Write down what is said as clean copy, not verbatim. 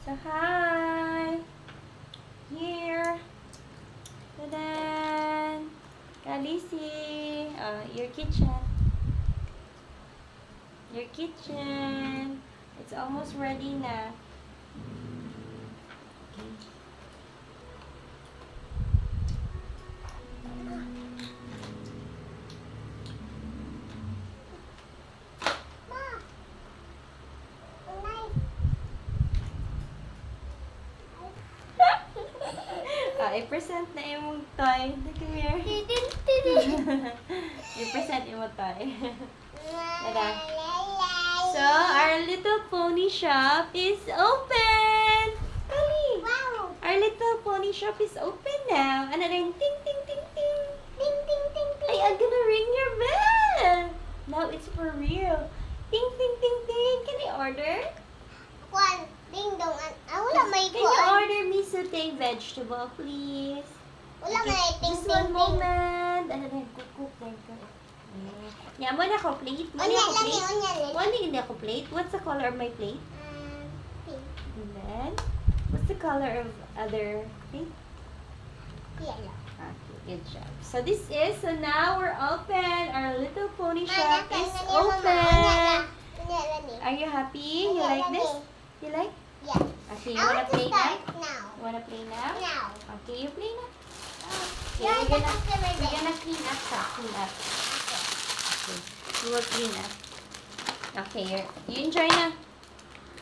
So, hi! Here. Ta-da! Kalisi. Your kitchen. Your kitchen. It's almost ready na. Okay. I-present na imong toy. Look here. I-present imong toy. Tada. So, our little pony shop is open! Kali! Wow! Our little pony shop is open now. Ano rin? Ting, ting, ting, ting. Ding, ding, ding, ding. Ay, I'm gonna ring your bell! Now it's for real. Ting, ting, ting, ting. Can I order? Kwan, ding dong. Wala may Can you kwan. order me sauté vegetable, please? Wala may ting, Just ting, one ting. moment. Ano rin? Cook lang ka. Yeah, mo na ako plate. Mo na Unya ako lang plate. unya lang. Wala hindi ako plate. What's the color of my plate? Pink. And then, what's the color of other plate? Yellow. Okay, good job. So this is, so now we're open. Our little pony shop Mama, is kanya niya, mama. open. Unya lang eh. Are you happy? You Unya like lang this? eh. You like? Yeah. Okay, you I wanna want to play start now? now. You wanna play now? Now. Okay, you play now. Okay, Yeah, we're gonna, customer we're day. gonna clean up siya. Clean up. Okay. We will clean up. Okay, you enjoy na.